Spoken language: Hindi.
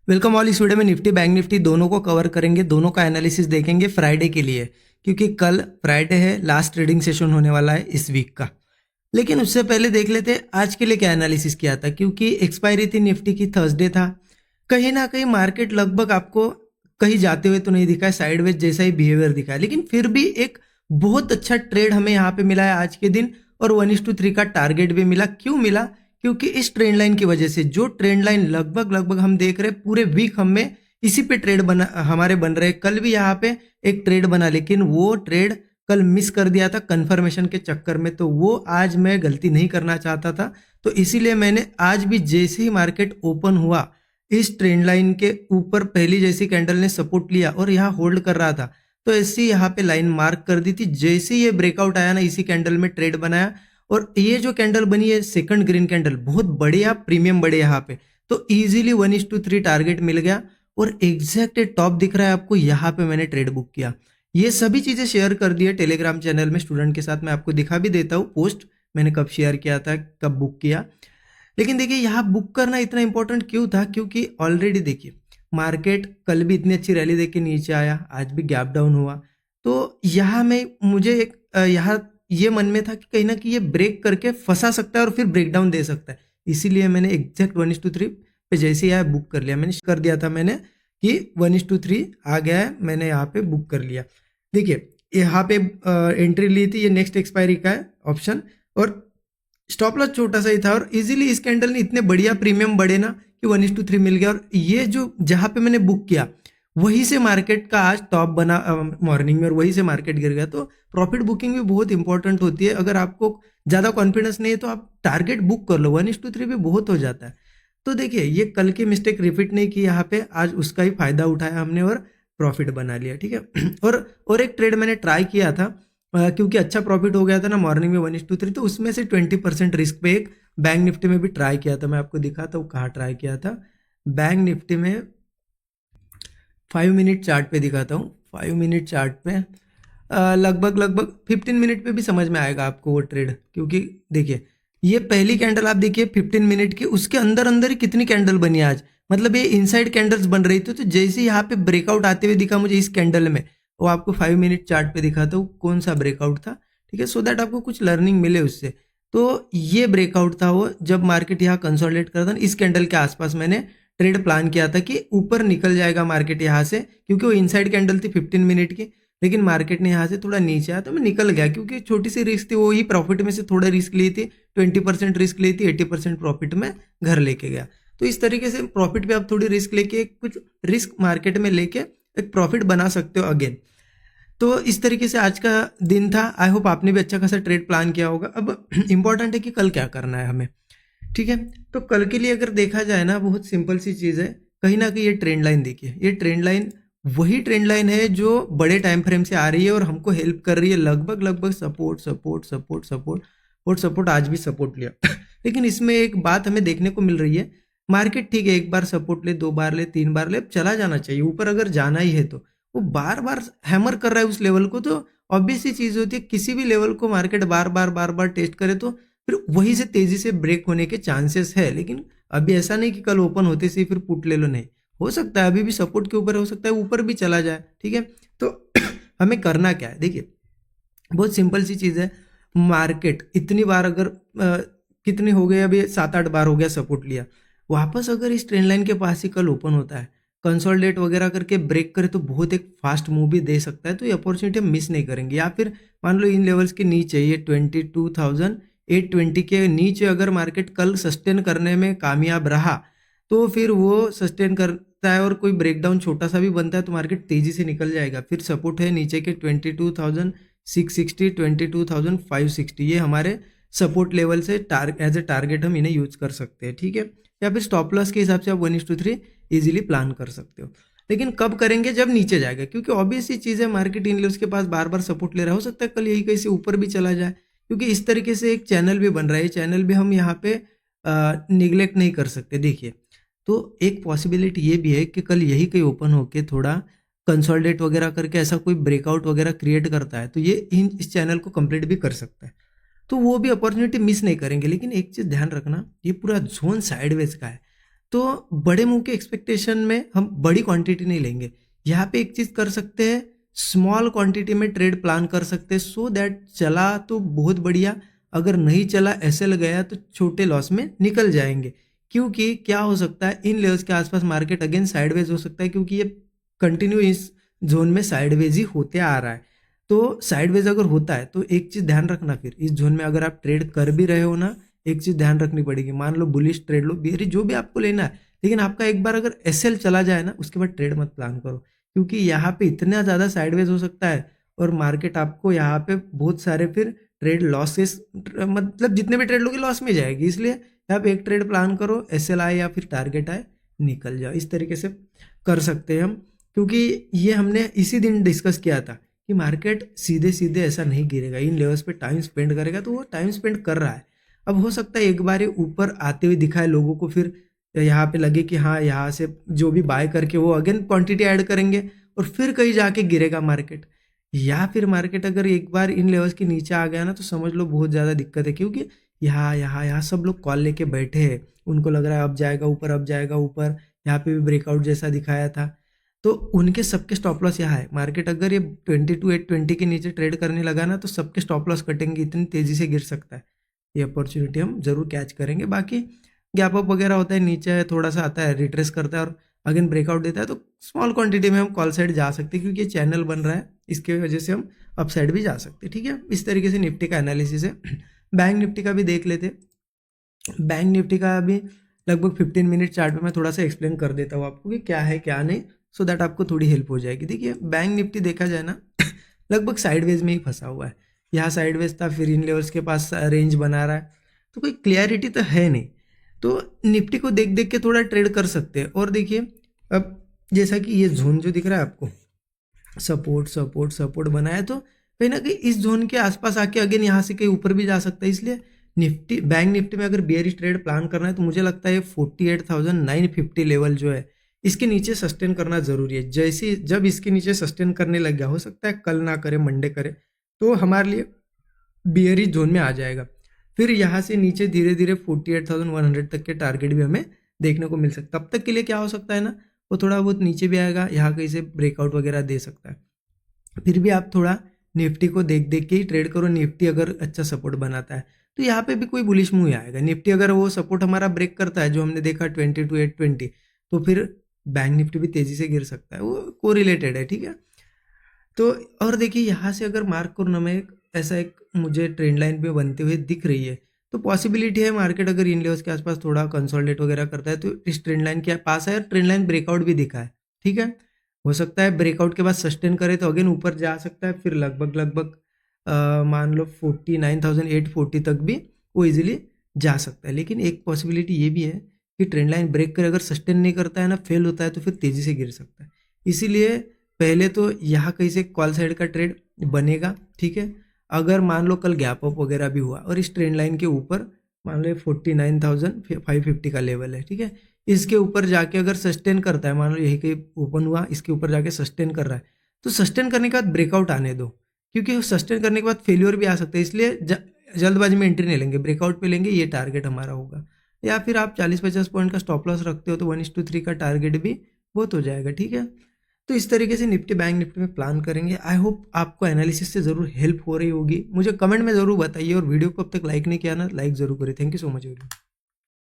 Welcome all. इस वीडियो में निफ्टी बैंक निफ्टी दोनों को कवर करेंगे, दोनों का एनालिसिस देखेंगे फ्राइडे के लिए, क्योंकि कल फ्राइडे है, लास्ट ट्रेडिंग सेशन होने वाला है इस वीक का। लेकिन उससे पहले देख लेते आज के लिए क्या एनालिसिस किया था, क्योंकि एक्सपायरी थी निफ्टी की, थर्सडे था। कहीं ना कहीं मार्केट लगभग आपको कहीं जाते हुए तो नहीं दिखा है, साइडवेज जैसा ही बिहेवियर दिखा है, लेकिन फिर भी एक बहुत अच्छा ट्रेड हमें यहाँ पे मिला है आज के दिन, और 1:3 का टारगेट भी मिला। क्यों मिला? क्योंकि इस ट्रेंड लाइन की वजह से, जो ट्रेंड लाइन लगभग लगभग हम देख रहे हैं पूरे वीक हमें इसी पे ट्रेड बना हमारे बन रहे हैं। कल भी यहाँ पे एक ट्रेड बना, लेकिन वो ट्रेड कल मिस कर दिया था कंफर्मेशन के चक्कर में, तो वो आज मैं गलती नहीं करना चाहता था। तो इसीलिए मैंने आज भी जैसे ही मार्केट ओपन हुआ, इस ट्रेंड लाइन के ऊपर पहली जैसी कैंडल ने सपोर्ट लिया और यहाँ होल्ड कर रहा था, तो ऐसी यहाँ पे लाइन मार्क कर दी थी। जैसे ये ब्रेकआउट आया ना, इसी कैंडल में ट्रेड बनाया, और ये जो कैंडल बनी है सेकंड ग्रीन कैंडल, बहुत बढ़िया प्रीमियम बढ़े यहाँ पे, तो इजीली 1:3 टारगेट मिल गया, और एग्जैक्ट टॉप दिख रहा है आपको, यहाँ पे मैंने ट्रेड बुक किया। ये सभी चीजें शेयर कर दी है टेलीग्राम चैनल में स्टूडेंट के साथ, मैं आपको दिखा भी देता हूँ पोस्ट मैंने कब शेयर किया था, कब बुक किया। लेकिन देखिए यहाँ बुक करना इतना इंपॉर्टेंट क्यों था, क्योंकि ऑलरेडी देखिए मार्केट कल भी इतनी अच्छी रैली देके नीचे आया, आज भी गैप डाउन हुआ, तो यहाँ में मुझे एक यहाँ ये मन में था कि कहीं ना कहीं ये ब्रेक करके फंसा सकता है और फिर ब्रेक डाउन दे सकता है। इसीलिए मैंने एग्जैक्ट 1:3 पे जैसे ही आया बुक कर लिया। मैंने कर दिया था मैंने कि 1:3 आ गया है, मैंने यहाँ पे बुक कर लिया। देखिए यहाँ पे एंट्री ली थी, ये नेक्स्ट एक्सपायरी का है ऑप्शन, और स्टॉप लॉस छोटा सा ही था, और इजीली इस कैंडल ने इतने बढ़िया प्रीमियम बढ़े ना कि 1:3 मिल गया। और ये जो जहां पे मैंने बुक किया वहीं से मार्केट का आज टॉप बना मॉर्निंग में, और वहीं से मार्केट गिर गया। तो प्रॉफिट बुकिंग भी बहुत इंपॉर्टेंट होती है। अगर आपको ज्यादा कॉन्फिडेंस नहीं है तो आप टारगेट बुक कर लो, 1:3 भी बहुत हो जाता है। तो देखिए ये कल की मिस्टेक रिपीट नहीं की यहाँ पे, आज उसका ही फायदा उठाया हमने और प्रॉफिट बना लिया, ठीक है। और एक ट्रेड मैंने ट्राई किया था, क्योंकि अच्छा प्रॉफिट हो गया था ना मॉर्निंग में 1:3, तो उसमें से 20% रिस्क पे एक बैंक निफ्टी में भी ट्राई किया था। मैं आपको दिखाता हूँ कहाँ ट्राई किया था। बैंक निफ्टी में 5 मिनट चार्ट पे दिखाता हूँ। 5 मिनट चार्ट पे लगभग लगभग 15 मिनट पे भी समझ में आएगा आपको वो ट्रेड, क्योंकि देखिए ये पहली कैंडल आप देखिए 15 मिनट की, उसके अंदर अंदर ही कितनी कैंडल बनी आज, मतलब ये इनसाइड कैंडल्स बन रही थी। तो जैसे यहाँ पे ब्रेकआउट आते हुए दिखा मुझे इस कैंडल में, वो आपको 5 मिनट चार्ट पे दिखाता हूँ कौन सा ब्रेकआउट था, ठीक है, सो दैट आपको कुछ लर्निंग मिले उससे। तो ये ब्रेकआउट था वो, जब मार्केट यहाँ कंसोलिडेट करता, इस कैंडल के आसपास मैंने ट्रेड प्लान किया था कि ऊपर निकल जाएगा मार्केट यहाँ से, क्योंकि वो इनसाइड कैंडल थी 15 मिनट की। लेकिन मार्केट ने यहाँ से थोड़ा नीचे आया तो मैं निकल गया, क्योंकि छोटी सी रिस्क थी, वो ही प्रॉफिट में से थोड़ा रिस्क ली थी, 20% रिस्क ली थी, 80% प्रॉफिट में घर लेके गया। तो इस तरीके से प्रॉफिट पे आप थोड़ी रिस्क लेके, कुछ रिस्क मार्केट में लेके एक प्रॉफिट बना सकते हो अगेन। तो इस तरीके से आज का दिन था। आई होप आपने भी अच्छा खासा ट्रेड प्लान किया होगा। अब इंपॉर्टेंट है कि कल क्या करना है हमें, ठीक है। तो कल के लिए अगर देखा जाए ना, बहुत सिंपल सी चीज़ है। कहीं ना कहीं ये ट्रेंड लाइन देखिए, ये ट्रेंड लाइन वही ट्रेंड लाइन है जो बड़े टाइम फ्रेम से आ रही है और हमको हेल्प कर रही है। लगभग लगभग सपोर्ट सपोर्ट सपोर्ट सपोर्ट और सपोर्ट, आज भी सपोर्ट लिया। लेकिन इसमें एक बात हमें देखने को मिल रही है, मार्केट ठीक है एक बार सपोर्ट ले, 2 बार ले, 3 बार ले, अब चला जाना चाहिए ऊपर। अगर जाना ही है तो वो बार बार हैमर कर रहा है उस लेवल को, तो ऑब्वियस सी चीज होती है किसी भी लेवल को मार्केट बार बार टेस्ट करे तो फिर वहीं से तेजी से ब्रेक होने के चांसेस है। लेकिन अभी ऐसा नहीं कि कल ओपन होते से फिर पुट ले लो, नहीं हो सकता है, अभी भी सपोर्ट के ऊपर हो सकता है, ऊपर भी चला जाए, ठीक है। तो हमें करना क्या है, देखिए बहुत सिंपल सी चीज है। मार्केट इतनी बार अगर कितनी हो गई, अभी 7-8 बार हो गया सपोर्ट लिया, वापस अगर इस ट्रेंड लाइन के पास ही कल ओपन होता है, कंसोलिडेट वगैरह करके ब्रेक करे, तो बहुत एक फास्ट मूव भी दे सकता है। तो ये अपॉर्चुनिटी हम मिस नहीं करेंगे। या फिर मान लो इन लेवल्स के नीचे, ये 22,820 के नीचे अगर मार्केट कल सस्टेन करने में कामयाब रहा, तो फिर वो सस्टेन करता है और कोई ब्रेकडाउन छोटा सा भी बनता है तो मार्केट तेजी से निकल जाएगा। फिर सपोर्ट है नीचे के 22,660, 22,560, ये हमारे सपोर्ट लेवल से एज ए टारगेट हम इन्हें यूज कर सकते हैं, ठीक है। या फिर स्टॉप लॉस के हिसाब से आप 1:3 इजीली प्लान कर सकते हो। लेकिन कब करेंगे, जब नीचे जाएगा, क्योंकि ऑब्वियस सी चीज़ है मार्केट इन लेवल्स के पास बार बार सपोर्ट ले रहा, हो सकता है कल यही कहीं से ऊपर भी चला जाए, क्योंकि इस तरीके से एक चैनल भी बन रहा है। चैनल भी हम यहाँ पे निगलेक्ट नहीं कर सकते। देखिए तो एक पॉसिबिलिटी ये भी है कि कल यही कहीं ओपन होके थोड़ा कंसोलिडेट वगैरह करके ऐसा कोई ब्रेकआउट वगैरह क्रिएट करता है, तो ये इस चैनल को कंप्लीट भी कर सकता है, तो वो भी अपॉर्चुनिटी मिस नहीं करेंगे। लेकिन एक चीज़ ध्यान रखना, ये पूरा जोन साइडवेज का है, तो बड़े मूव के एक्सपेक्टेशन में हम बड़ी क्वांटिटी नहीं लेंगे। यहाँ पे एक चीज़ कर सकते हैं, स्मॉल क्वांटिटी में ट्रेड प्लान कर सकते हैं, सो दैट चला तो बहुत बढ़िया, अगर नहीं चला एसएल गया तो छोटे लॉस में निकल जाएंगे। क्योंकि क्या हो सकता है, इन लेवल्स के आसपास मार्केट अगेन साइडवेज हो सकता है, क्योंकि ये कंटिन्यू इस जोन में साइडवेज ही होते आ रहा है। तो साइडवेज अगर होता है तो एक चीज़ ध्यान रखना, फिर इस जोन में अगर आप ट्रेड कर भी रहे हो ना, एक चीज़ ध्यान रखनी पड़ेगी। मान लो बुलिश ट्रेड लो, बेरी जो भी आपको लेना है, लेकिन आपका एक बार अगर एसएल चला जाए ना, उसके बाद ट्रेड मत प्लान करो, क्योंकि यहाँ पे इतना ज़्यादा साइडवेज हो सकता है और मार्केट आपको यहाँ पे बहुत सारे फिर ट्रेड लॉसेस, मतलब जितने भी ट्रेड लोगे लॉस में जाएगी। इसलिए आप एक ट्रेड प्लान करो, एसएल आए या फिर टारगेट आए निकल जाओ, इस तरीके से कर सकते हैं हम। क्योंकि ये हमने इसी दिन डिस्कस किया था कि मार्केट सीधे सीधे ऐसा नहीं गिरेगा, इन लेवल्स पे टाइम स्पेंड करेगा, तो वो टाइम स्पेंड कर रहा है। अब हो सकता है एक बार ये ऊपर आते हुए दिखाए लोगों को, फिर यहाँ पे लगे कि हाँ यहाँ से जो भी बाय करके वो अगेन क्वांटिटी ऐड करेंगे और फिर कहीं जाके गिरेगा मार्केट। या फिर मार्केट अगर एक बार इन लेवल्स के नीचे आ गया ना, तो समझ लो बहुत ज़्यादा दिक्कत है, क्योंकि यहाँ सब लोग कॉल लेके बैठे हैं, उनको लग रहा है अब जाएगा ऊपर, अब जाएगा ऊपर। यहाँ पे भी ब्रेकआउट जैसा दिखाया था, तो उनके सबके स्टॉप लॉस यहाँ है। मार्केट अगर ये 22,820 के नीचे ट्रेड करने लगा ना, तो सबके स्टॉप लॉस कटेंगे, इतनी तेज़ी से गिर सकता है। ये अपॉर्चुनिटी हम जरूर कैच करेंगे। बाकी गैप अप वगैरह होता है, नीचे थोड़ा सा आता है, रिट्रेस करता है और अगेन ब्रेकआउट देता है, तो स्मॉल क्वांटिटी में हम कॉल साइड जा सकते हैं, क्योंकि ये चैनल बन रहा है, इसके वजह से हम अप साइड भी जा सकते हैं। ठीक है, इस तरीके से निफ्टी का एनालिसिस है। बैंक निफ्टी का भी देख लेते। बैंक निफ्टी का भी लगभग 15 मिनट चार्ट में मैं थोड़ा सा एक्सप्लेन कर देता हूँ आपको कि क्या है क्या नहीं, सो दैट आपको थोड़ी हेल्प हो जाएगी। देखिए बैंक निफ्टी देखा जाए ना, लगभग साइडवेज में ही फंसा हुआ है। यहाँ साइडवेज था, फिर इन लेवल्स के पास रेंज बना रहा है, तो कोई क्लियरिटी तो है नहीं। तो निफ्टी को देख देख के थोड़ा ट्रेड कर सकते हैं। और देखिए अब जैसा कि ये जोन जो दिख रहा है आपको, सपोर्ट सपोर्ट सपोर्ट बना है, तो कहीं ना कहीं इस जोन के आसपास आके अगेन यहाँ से कहीं ऊपर भी जा सकता है। इसलिए निफ्टी, बैंक निफ्टी में अगर बेयरिश ट्रेड प्लान करना है, तो मुझे लगता है 48,950 लेवल जो है, इसके नीचे सस्टेन करना जरूरी है। जैसे जब इसके नीचे सस्टेन करने लग गया, हो सकता है कल ना करे, मंडे करे, तो हमारे लिए बेयरिश जोन में आ जाएगा। फिर यहाँ से नीचे धीरे धीरे 48,100 तक के टारगेट भी हमें देखने को मिल सकता है। तब तक के लिए क्या हो सकता है ना, वो थोड़ा बहुत नीचे भी आएगा, यहाँ कहीं से ब्रेकआउट वगैरह दे सकता है। फिर भी आप थोड़ा निफ्टी को देख देख के ही ट्रेड करो। निफ्टी अगर अच्छा सपोर्ट बनाता है तो यहाँ पे भी कोई बुलिश मूव आएगा। निफ्टी अगर वो सपोर्ट हमारा ब्रेक करता है, जो हमने देखा 22,820, तो फिर बैंक निफ्टी भी तेजी से गिर सकता है, वो कोरिलेटेड है। ठीक है, तो और देखिए यहाँ से अगर मार्क करूँ ना मैं, ऐसा एक मुझे ट्रेंड लाइन पे बनते हुए दिख रही है, तो पॉसिबिलिटी है मार्केट अगर इन लेवल्स के आसपास थोड़ा कंसोलिडेट वगैरह करता है, तो इस ट्रेंड लाइन के पास है, ट्रेंड लाइन ब्रेकआउट भी दिखा है। ठीक है, हो सकता है ब्रेकआउट के बाद सस्टेन करे तो अगेन ऊपर जा सकता है, फिर लगभग मान लो 49,840 तक भी वो इजीली जा सकता है। लेकिन एक पॉसिबिलिटी ये भी है कि ट्रेंड लाइन ब्रेक कर अगर सस्टेन नहीं करता है ना, फेल होता है, तो फिर तेजी से गिर सकता है। इसीलिए पहले तो यहाँ कहीं से कॉल साइड का ट्रेड बनेगा। ठीक है, अगर मान लो कल गैप अप वगैरह भी हुआ और इस ट्रेंड लाइन के ऊपर मान लो 49,550 का लेवल है, ठीक है, इसके ऊपर जाके अगर सस्टेन करता है, मान लो यही कहीं ओपन हुआ, इसके ऊपर जाके सस्टेन कर रहा है, तो सस्टेन करने के बाद ब्रेकआउट आने दो, क्योंकि सस्टेन करने के बाद फेल्योर भी आ सकता है। इसलिए जल्दबाजी में एंट्री नहीं लेंगे, ब्रेकआउट पे लेंगे, ये टारगेट हमारा होगा। या फिर आप 40-50 पॉइंट का स्टॉप लॉस रखते हो, तो 1:3 का टारगेट भी बहुत हो जाएगा। ठीक है, तो इस तरीके से निफ्टी बैंक निफ्टी में प्लान करेंगे। आई होप आपको एनालिसिस से ज़रूर हेल्प हो रही होगी। मुझे कमेंट में ज़रूर बताइए, और वीडियो को अब तक लाइक नहीं किया ना, लाइक ज़रूर करें। Thank you so much.